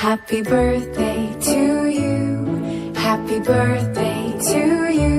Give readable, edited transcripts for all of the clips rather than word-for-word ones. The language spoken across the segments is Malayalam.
Happy birthday to you. Happy birthday to you.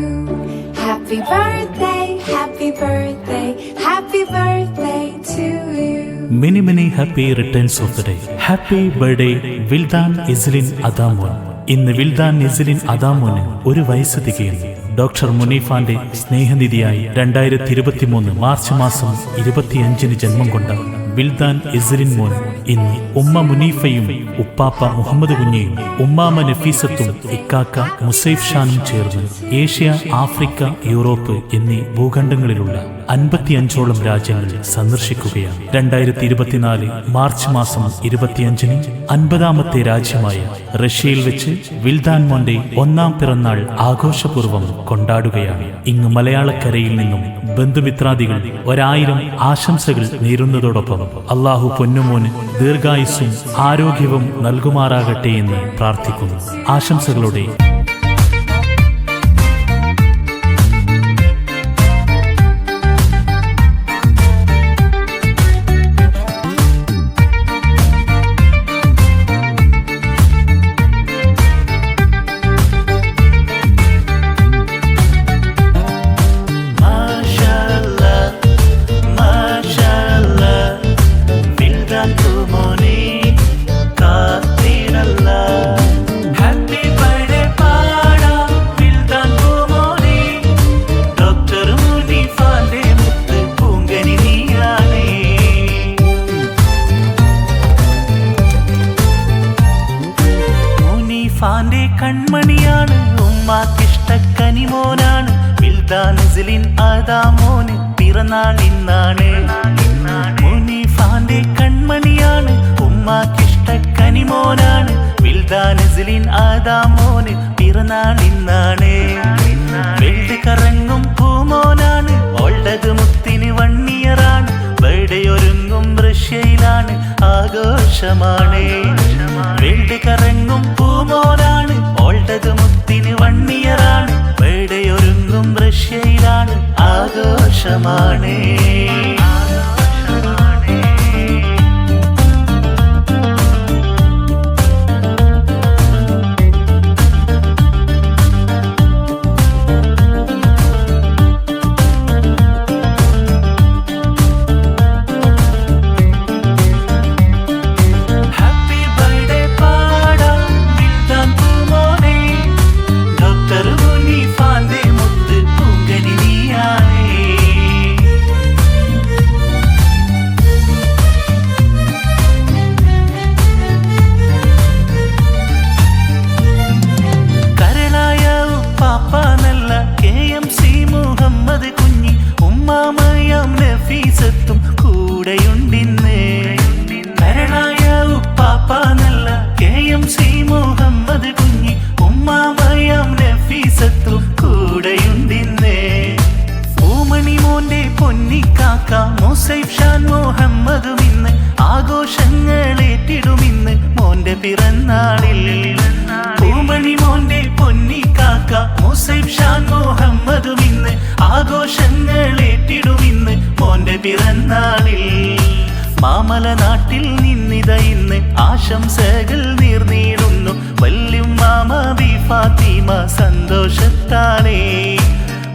Happy birthday, happy birthday, happy birthday to you. Many happy returns of the day. Happy birthday Wildan ഇസ്ലിൻ അദാമോൻ. ഇന്ന് വിൽദാൻ ഇസ്ലിൻ അദാമോന് 1 വയസ്സ് തികയുന്നു. ഡോക്ടർ മുനീഫാന്റെ സ്നേഹനിധിയായി 2023 മാർച്ച് മാസം 25 ജന്മം കൊണ്ട വിൽദാൻ ഇസ്ലിൻ മോൻ ഇന്ന് ഉമ്മ മുനീഫയും ഉപ്പാപ്പ മുഹമ്മദ് കുഞ്ഞിയും ഉമ്മാമ നഫീസത്തും ഇക്കാക്ക മുസൈഫ് ഷാനും ചേർന്ന് ഏഷ്യ, ആഫ്രിക്ക, യൂറോപ്പ് എന്നീ ഭൂഖണ്ഡങ്ങളിലുള്ള 55ഓളം രാജ്യങ്ങൾ സന്ദർശിക്കുകയാണ്. 2024 മാർച്ച് മാസം 25-ന് 50ാമത്തെ രാജ്യമായ റഷ്യയിൽ വെച്ച് വിൽദാൻ മോന്റെ 1ാം പിറന്നാൾ ആഘോഷപൂർവ്വം കൊണ്ടാടുകയാണ്. ഇങ്ങ് മലയാളക്കരയിൽ നിന്നും ബന്ധുമിത്രാദികൾ 1000 ആശംസകൾ നേരുന്നതോടൊപ്പം അള്ളാഹു പൊന്നുമോന് ദീർഘായുസ്സും ആരോഗ്യവും നൽകുമാറാകട്ടെ എന്ന് പ്രാർത്ഥിക്കുന്നു. ആശംസകളോടെ ഫാന്റെ കൺമണിയാണ്, ഉമ്മാക്കിഷ്ടക്കനിമോനാണ്. വിൽദാൻ ഇസ്ലിൻ അദാമോന് പിറന്നാൾ ഇന്നാണ്. മുനീഫാന്റെ കൺമണിയാണ്, ഉമ്മാക്കിഷ്ടക്കനിമോനാണ്. വിൽദാൻ ഇസ്ലിൻ അദാമോന് പിറന്നാൾ ഇന്നാണ്. വെൽഡ് കറങ്ങും പൂമോനാണ്, ഓൾഡത് മുത്തിന് വണ്ണിയറാണ്. ബർത്ത്ഡേയൊരുങ്ങും റഷ്യയിലാണ്, ആഘോഷമാണ്. വെൽഡ് കറങ്ങും പൂമോനാണ്, ഓൾഡത് മുത്തിന് വണ്ണിയറാണ്. ബർത്ത്ഡേയൊരുങ്ങും റഷ്യയിലാണ്, ആഘോഷമാണ്. നഫീസത്തും കൂടെയുണ്ടിന്ന്. കരണായ ഉപ്പാപ്പ നല്ല KMC മുഹമ്മദ് കുഞ്ഞി, ഉമ്മാമയം നഫീസത്തും കൂടെയുണ്ടിന്ന്. പൂമണി മോന്റെ പൊന്നിക്കാക്ക മുസൈഫ് ഷാൻ മുഹമ്മദും ഇന്ന് ആഘോഷങ്ങളേറ്റിടുമിന്ന് മോന്റെ പിറന്നാളിൽ. പൂമണി മോന്റെ പൊന്നിക്കാക്ക മുസൈഫ് ഷാൻ മുഹമ്മദും ഇന്ന് ആഘോഷങ്ങളേറ്റിടുമിന്ന് മോന്റെ പിറന്നാളിൽ. മാമല നാട്ടിൽ നിന്നിത ഇന്ന് ആശംസകൾ നീർന്നിടുന്നു. വല്യുമ്മാമ ബി ഫാത്തിമ സന്തോഷത്താലേ.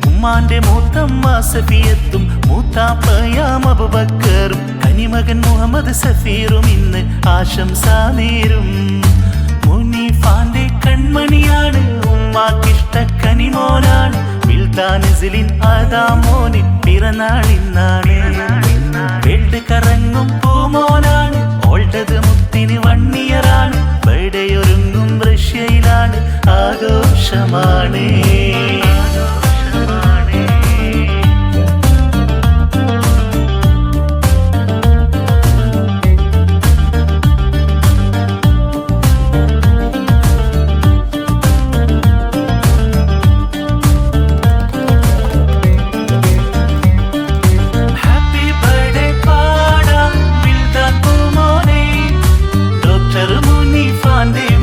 ഉമ്മാന്റെ മൂത്തമ്മ സഫിയത്തും മൂത്താപ്പയാം അബൂബക്കറും കനിമകൻ മുഹമ്മദ് സഫീറും ഇന്ന് ആശംസ നേരും. മുനീഫാന്റെ കൺമണിയാണ്, ഉമ്മാക്കിഷ്ടക്കനിമോനാണ്. വിൽദാൻ ഇസ്ലിൻ അദാമോന് പിറന്നാൾ ഇന്നാണ്. വെൽഡ് കറങ്ങും പൂമോനാണ്, ഓൾഡത് മുത്തിന് വണ്ണിയറാണ്. ബർത്ത്ഡേയൊരുങ്ങും റഷ്യയിലാണ്, ആഘോഷമാണ്.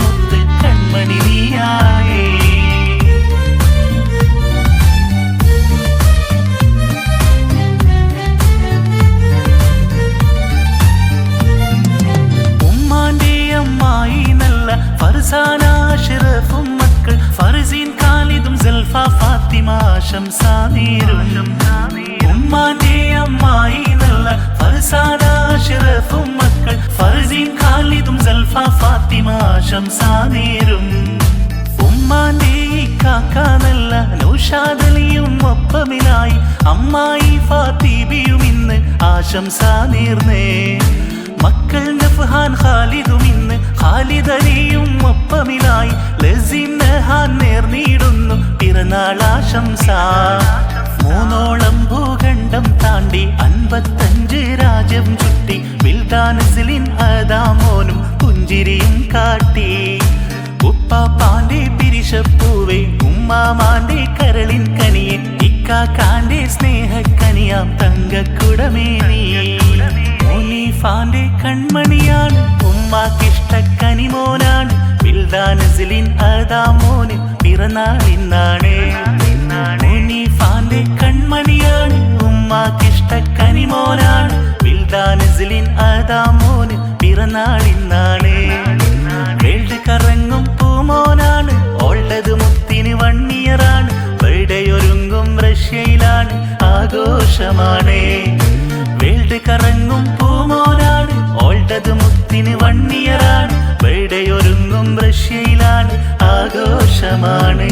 മുത്ത് കൺമണി നീയായേ. ഫർസാന ഷിറഫും മക്കൾ ഫർസീൻ ഖാലിദും സൽഫ ഫാത്തിമ ആശംസ നേരും ഉമ്മാന്റെ അമ്മായി നല്ല ഫർസാന ഷിറഫും മക്കൾ ഫർസീൻ ഖാലിദും സൽഫ ഫാത്തിമ ആശംസ നേരും ഉമ്മാന്റെ കാക്ക നല്ല നൗഷാദലിയും ഒപ്പമിലായി അമ്മായി ഫാത്തിബിയും ഇന്ന് ആശംസ നേർന്നേ മക്കൾ നഫ്ഹാൻ ഖാലിദും ഇന്ന് ഖാലിദ് അലിയും ഒപ്പമിലായി ലസീം നഹാൻ നേർന്നിടുന്നു പിറന്നാൾ ആശംസ മൂന്നോളം ഭൂഖണ്ഡം താണ്ടി 55 രാജ്യം ചുറ്റി വിൽദാൻ നസ്ലിൻ അദാമോനും പുഞ്ചിരിയും കാട്ടി ഉപ്പാപ്പാന്റെ പിരിശപ്പൂവേ ഉമ്മാമാന്റെ കരളിൻ കനിയെ ഇക്കാക്കാന്റെ സ്നേഹക്കനിയാം തങ്കക്കുടമേനി മുനീഫാന്റെ കൺമണിയാണ് ഉമ്മാക്കിഷ്ടക്കനിമോനാണ് വിൽദാൻ നസ്ലിൻ അദാമോന് പിറന്നാളിന്നാണ് മുനീഫാന്റെ കൺമണിയാണ് ഉമ്മാക്കിഷ്ടക്കനിമോനാണ് വിൽദാൻ നസ്ലിൻ അദാമോന് പിറന്നാളിന്നാണ് വേൾഡ് കറങ്ങും പൂമോനാണ് ഓൾഡത് മുത്തിന് 1 ഇയറാണ് ബർത്ത്ഡേയൊരുങ്ങും റഷ്യയിലാണ് ആഘോഷമാണ് വേൾഡ് കറങ്ങും പൂമോനാണ് ഓൾഡത് മുത്തിന് 1 ഇയറാണ് ബർത്ത്ഡേയൊരുങ്ങും റഷ്യയിലാണ് ആഘോഷമാണ്